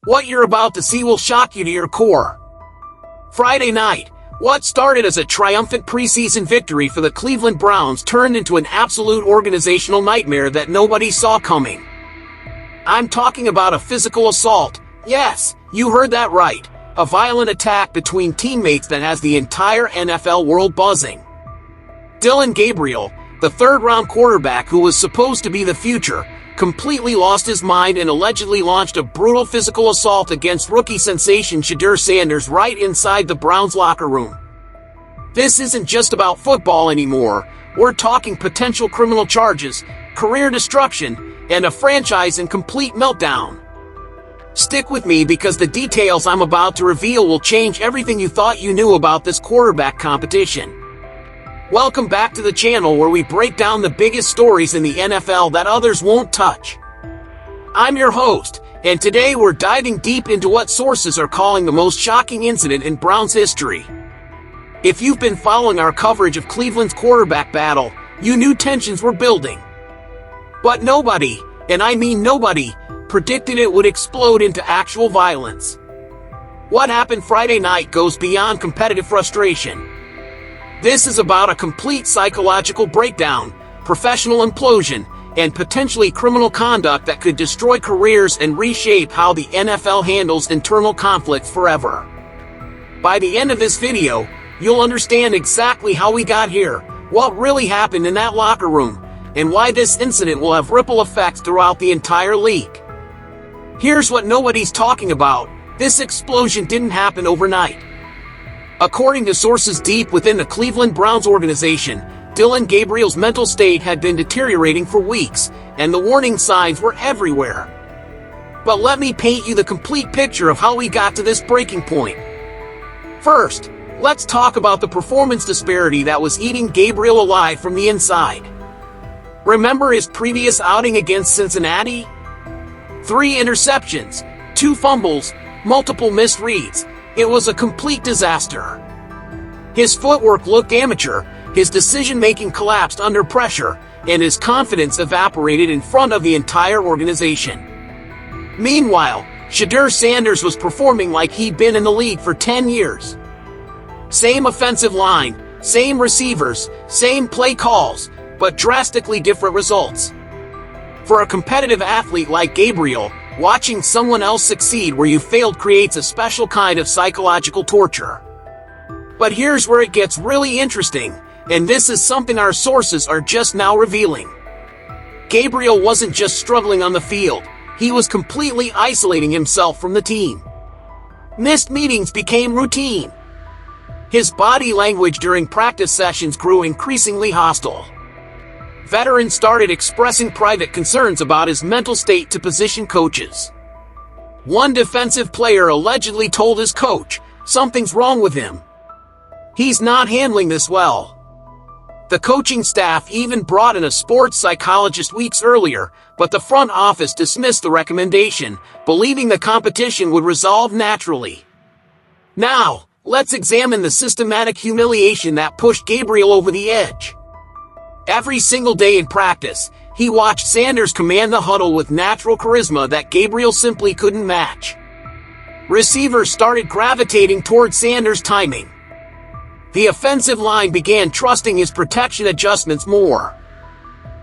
What you're about to see will shock you to your core. Friday night, what started as a triumphant preseason victory for the Cleveland Browns turned into an absolute organizational nightmare that nobody saw coming. I'm talking about a physical assault. Yes, you heard that right. A violent attack between teammates that has the entire NFL world buzzing. Dillon Gabriel, the third-round quarterback who was supposed to be the future, completely lost his mind and allegedly launched a brutal physical assault against rookie sensation Shedeur right inside the Browns locker room. This isn't just about football anymore. We're talking potential criminal charges, career destruction, and a franchise in complete meltdown. Stick with me because the details I'm about to reveal will change everything you thought you knew about this quarterback competition. Welcome back to the channel where we break down the biggest stories in the NFL that others won't touch. I'm your host, and today we're diving deep into what sources are calling the most shocking incident in Browns history. If you've been following our coverage of Cleveland's quarterback battle, you knew tensions were building. But nobody, and I mean nobody, predicted it would explode into actual violence. What happened Friday night goes beyond competitive frustration. This is about a complete psychological breakdown, professional implosion, and potentially criminal conduct that could destroy careers and reshape how the NFL handles internal conflict forever. By the end of this video, you'll understand exactly how we got here, what really happened in that locker room, and why this incident will have ripple effects throughout the entire league. Here's what nobody's talking about. This explosion didn't happen overnight. According to sources deep within the Cleveland Browns organization, Dillon Gabriel's mental state had been deteriorating for weeks, and the warning signs were everywhere. But let me paint you the complete picture of how we got to this breaking point. First, let's talk about the performance disparity that was eating Gabriel alive from the inside. Remember his previous outing against Cincinnati? 3 interceptions, 2 fumbles, multiple missed reads. It was a complete disaster. His footwork looked amateur, his decision-making collapsed under pressure, and his confidence evaporated in front of the entire organization. Meanwhile, Shedeur was performing like he'd been in the league for 10 years. Same offensive line, same receivers, same play calls, but drastically different results. For a competitive athlete like Gabriel, watching someone else succeed where you failed creates a special kind of psychological torture. But here's where it gets really interesting, and this is something our sources are just now revealing. Gabriel wasn't just struggling on the field, he was completely isolating himself from the team. Missed meetings became routine. His body language during practice sessions grew increasingly hostile. Veterans started expressing private concerns about his mental state to position coaches. One defensive player allegedly told his coach, "Something's wrong with him. He's not handling this well." The coaching staff even brought in a sports psychologist weeks earlier, but the front office dismissed the recommendation, believing the competition would resolve naturally. Now, let's examine the systematic humiliation that pushed Gabriel over the edge. Every single day in practice, he watched Sanders command the huddle with natural charisma that Gabriel simply couldn't match. Receivers started gravitating toward Sanders' timing. The offensive line began trusting his protection adjustments more.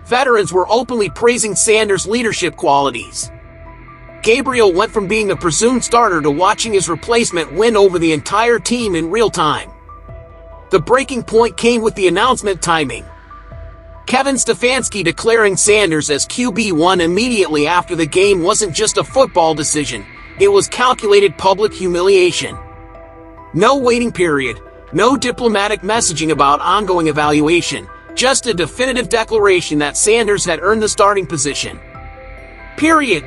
Veterans were openly praising Sanders' leadership qualities. Gabriel went from being the presumed starter to watching his replacement win over the entire team in real time. The breaking point came with the announcement timing. Kevin Stefanski declaring Sanders as QB1 immediately after the game wasn't just a football decision, it was calculated public humiliation. No waiting period, no diplomatic messaging about ongoing evaluation, just a definitive declaration that Sanders had earned the starting position. Period.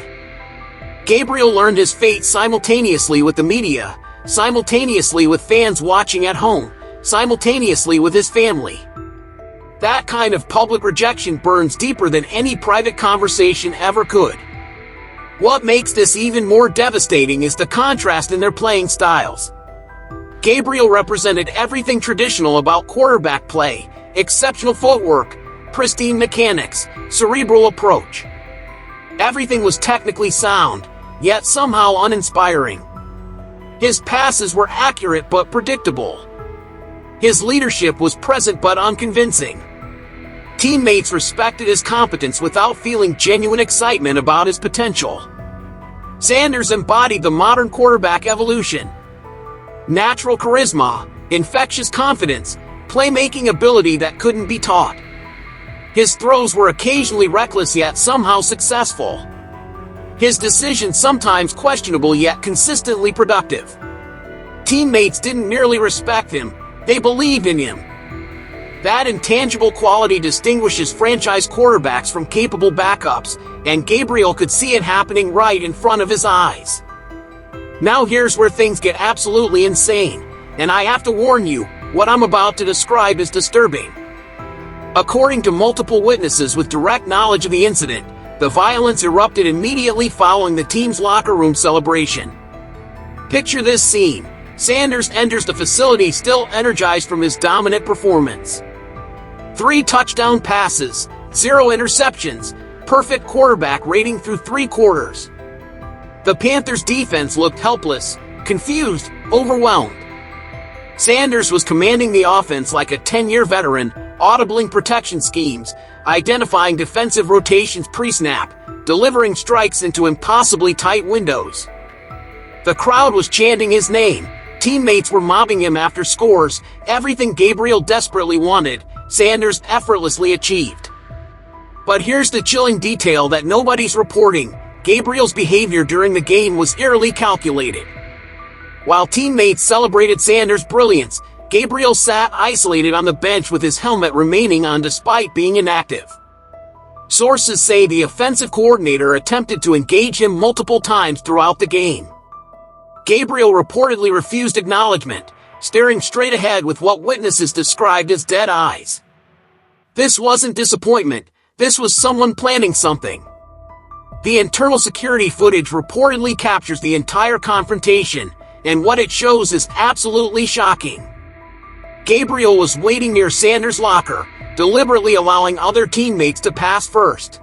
Gabriel learned his fate simultaneously with the media, simultaneously with fans watching at home, simultaneously with his family. That kind of public rejection burns deeper than any private conversation ever could. What makes this even more devastating is the contrast in their playing styles. Gabriel represented everything traditional about quarterback play: exceptional footwork, pristine mechanics, cerebral approach. Everything was technically sound, yet somehow uninspiring. His passes were accurate but predictable. His leadership was present but unconvincing. Teammates respected his competence without feeling genuine excitement about his potential. Sanders embodied the modern quarterback evolution. Natural charisma, infectious confidence, playmaking ability that couldn't be taught. His throws were occasionally reckless yet somehow successful. His decisions sometimes questionable yet consistently productive. Teammates didn't merely respect him, they believed in him. That intangible quality distinguishes franchise quarterbacks from capable backups, and Gabriel could see it happening right in front of his eyes. Now here's where things get absolutely insane, and I have to warn you, what I'm about to describe is disturbing. According to multiple witnesses with direct knowledge of the incident, the violence erupted immediately following the team's locker room celebration. Picture this scene. Sanders enters the facility still energized from his dominant performance. 3 touchdown passes, 0 interceptions, perfect quarterback rating through 3 quarters. The Panthers' defense looked helpless, confused, overwhelmed. Sanders was commanding the offense like a 10-year veteran, audibling protection schemes, identifying defensive rotations pre-snap, delivering strikes into impossibly tight windows. The crowd was chanting his name. Teammates were mobbing him after scores. Everything Gabriel desperately wanted, Sanders effortlessly achieved. But here's the chilling detail that nobody's reporting. Gabriel's behavior during the game was eerily calculated. While teammates celebrated Sanders' brilliance, Gabriel sat isolated on the bench with his helmet remaining on despite being inactive. Sources say the offensive coordinator attempted to engage him multiple times throughout the game. Gabriel reportedly refused acknowledgement, staring straight ahead with what witnesses described as dead eyes. This wasn't disappointment, this was someone planning something. The internal security footage reportedly captures the entire confrontation, and what it shows is absolutely shocking. Gabriel was waiting near Sanders' locker, deliberately allowing other teammates to pass first.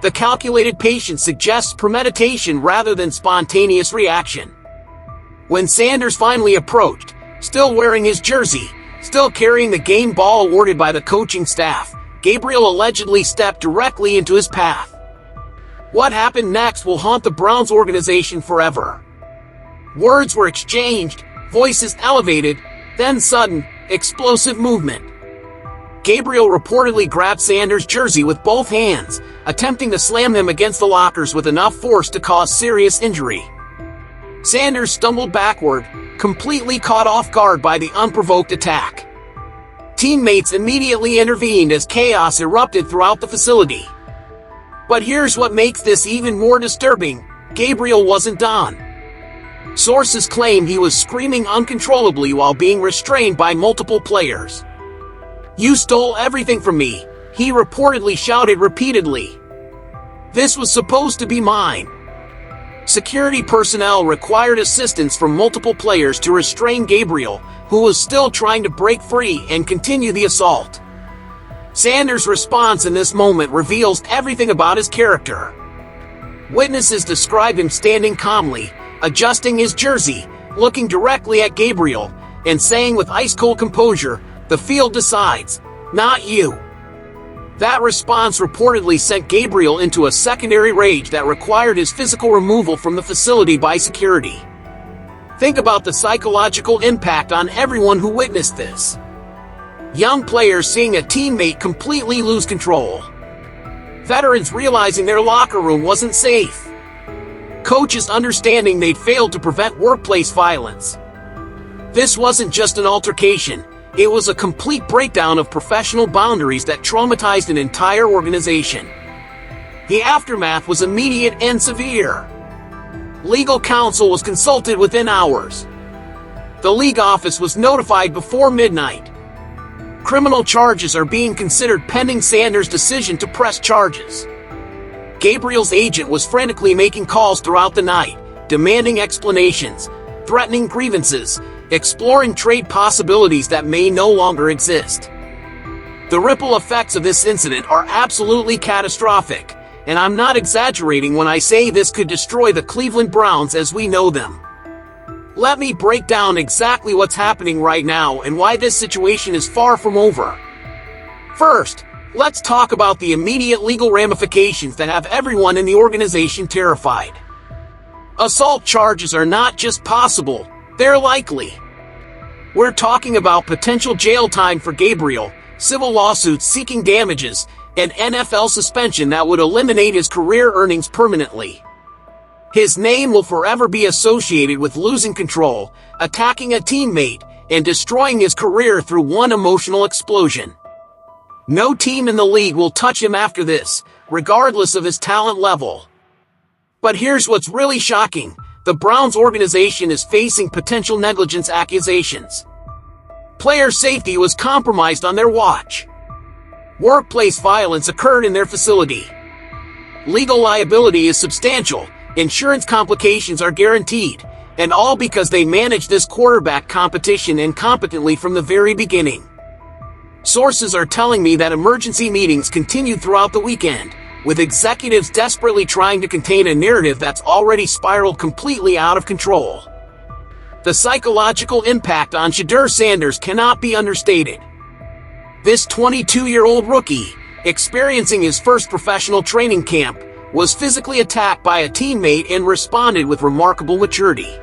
The calculated patience suggests premeditation rather than spontaneous reaction. When Sanders finally approached, still wearing his jersey, still carrying the game ball awarded by the coaching staff, Gabriel allegedly stepped directly into his path. What happened next will haunt the Browns organization forever. Words were exchanged, voices elevated, then sudden, explosive movement. Gabriel reportedly grabbed Sanders' jersey with both hands, attempting to slam him against the lockers with enough force to cause serious injury. Sanders stumbled backward, completely caught off guard by the unprovoked attack. Teammates immediately intervened as chaos erupted throughout the facility. But here's what makes this even more disturbing: Gabriel wasn't done. Sources claim he was screaming uncontrollably while being restrained by multiple players. "You stole everything from me," he reportedly shouted repeatedly. "This was supposed to be mine." Security personnel required assistance from multiple players to restrain Gabriel, who was still trying to break free and continue the assault. Sanders' response in this moment reveals everything about his character. Witnesses describe him standing calmly, adjusting his jersey, looking directly at Gabriel, and saying with ice-cold composure, "The field decides, not you." That response reportedly sent Gabriel into a secondary rage that required his physical removal from the facility by security. Think about the psychological impact on everyone who witnessed this. Young players seeing a teammate completely lose control. Veterans realizing their locker room wasn't safe. Coaches understanding they'd failed to prevent workplace violence. This wasn't just an altercation. It was a complete breakdown of professional boundaries that traumatized an entire organization. The aftermath was immediate and severe. Legal counsel was consulted within hours. The league office was notified before midnight. Criminal charges are being considered pending Sanders' decision to press charges. Gabriel's agent was frantically making calls throughout the night, demanding explanations, threatening grievances, exploring trade possibilities that may no longer exist. The ripple effects of this incident are absolutely catastrophic, and I'm not exaggerating when I say this could destroy the Cleveland Browns as we know them. Let me break down exactly what's happening right now and why this situation is far from over. First, let's talk about the immediate legal ramifications that have everyone in the organization terrified. Assault charges are not just possible, they're likely. We're talking about potential jail time for Gabriel, civil lawsuits seeking damages, and NFL suspension that would eliminate his career earnings permanently. His name will forever be associated with losing control, attacking a teammate, and destroying his career through one emotional explosion. No team in the league will touch him after this, regardless of his talent level. But here's what's really shocking. The Browns organization is facing potential negligence accusations. Player safety was compromised on their watch. Workplace violence occurred in their facility. Legal liability is substantial, insurance complications are guaranteed, and all because they managed this quarterback competition incompetently from the very beginning. Sources are telling me that emergency meetings continued throughout the weekend, with executives desperately trying to contain a narrative that's already spiraled completely out of control. The psychological impact on Shedeur Sanders cannot be understated. This 22-year-old rookie, experiencing his first professional training camp, was physically attacked by a teammate and responded with remarkable maturity.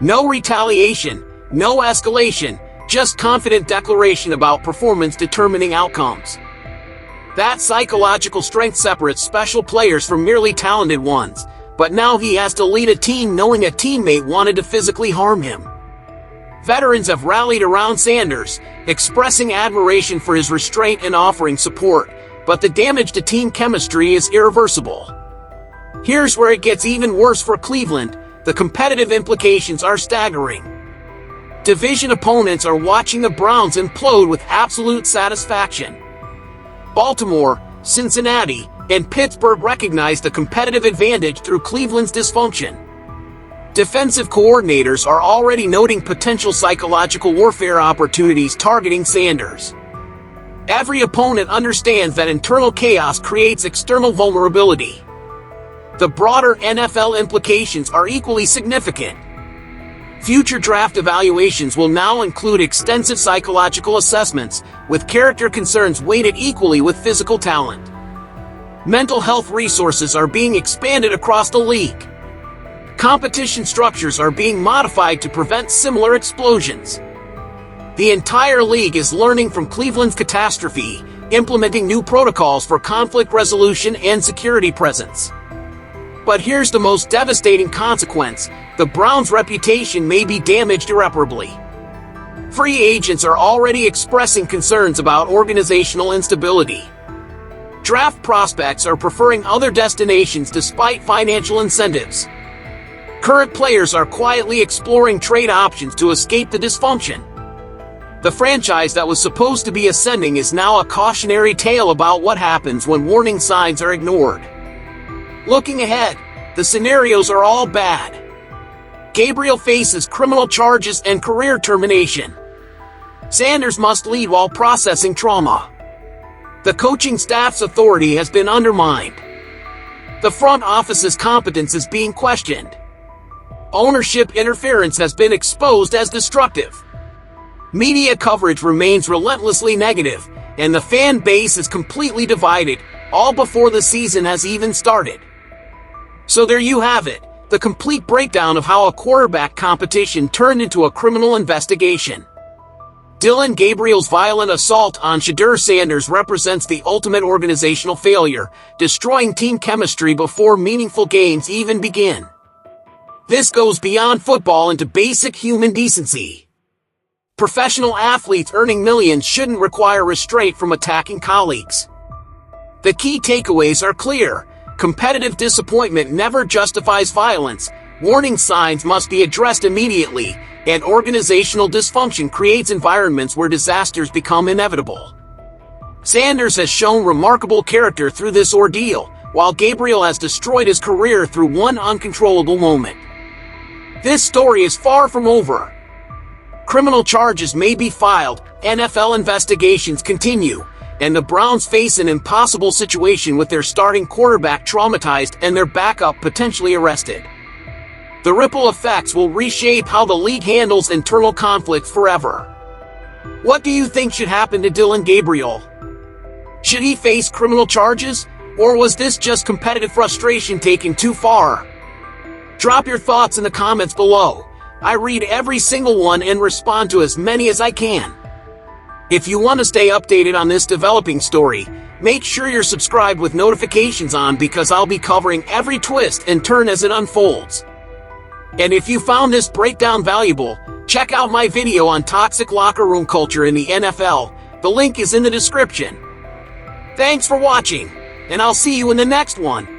No retaliation, no escalation, just confident declaration about performance-determining outcomes. That psychological strength separates special players from merely talented ones, but now he has to lead a team knowing a teammate wanted to physically harm him. Veterans have rallied around Sanders, expressing admiration for his restraint and offering support, but the damage to team chemistry is irreversible. Here's where it gets even worse for Cleveland. The competitive implications are staggering. Division opponents are watching the Browns implode with absolute satisfaction. Baltimore, Cincinnati, and Pittsburgh recognize the competitive advantage through Cleveland's dysfunction. Defensive coordinators are already noting potential psychological warfare opportunities targeting Sanders. Every opponent understands that internal chaos creates external vulnerability. The broader NFL implications are equally significant. Future draft evaluations will now include extensive psychological assessments, with character concerns weighted equally with physical talent. Mental health resources are being expanded across the league. Competition structures are being modified to prevent similar explosions. The entire league is learning from Cleveland's catastrophe, implementing new protocols for conflict resolution and security presence. But here's the most devastating consequence: the Browns' reputation may be damaged irreparably. Free agents are already expressing concerns about organizational instability. Draft prospects are preferring other destinations despite financial incentives. Current players are quietly exploring trade options to escape the dysfunction. The franchise that was supposed to be ascending is now a cautionary tale about what happens when warning signs are ignored. Looking ahead, the scenarios are all bad. Gabriel faces criminal charges and career termination. Sanders must lead while processing trauma. The coaching staff's authority has been undermined. The front office's competence is being questioned. Ownership interference has been exposed as destructive. Media coverage remains relentlessly negative, and the fan base is completely divided, all before the season has even started. So there you have it, the complete breakdown of how a quarterback competition turned into a criminal investigation. Dillon Gabriel's violent assault on Shedeur Sanders represents the ultimate organizational failure, destroying team chemistry before meaningful games even begin. This goes beyond football into basic human decency. Professional athletes earning millions shouldn't require restraint from attacking colleagues. The key takeaways are clear. Competitive disappointment never justifies violence, warning signs must be addressed immediately, and organizational dysfunction creates environments where disasters become inevitable. Sanders has shown remarkable character through this ordeal, while Gabriel has destroyed his career through one uncontrollable moment. This story is far from over. Criminal charges may be filed, NFL investigations continue, and the Browns face an impossible situation with their starting quarterback traumatized and their backup potentially arrested. The ripple effects will reshape how the league handles internal conflict forever. What do you think should happen to Dillon Gabriel? Should he face criminal charges, or was this just competitive frustration taken too far? Drop your thoughts in the comments below. I read every single one and respond to as many as I can. If you want to stay updated on this developing story, make sure you're subscribed with notifications on because I'll be covering every twist and turn as it unfolds. And if you found this breakdown valuable, check out my video on toxic locker room culture in the NFL. The link is in the description. Thanks for watching, and I'll see you in the next one.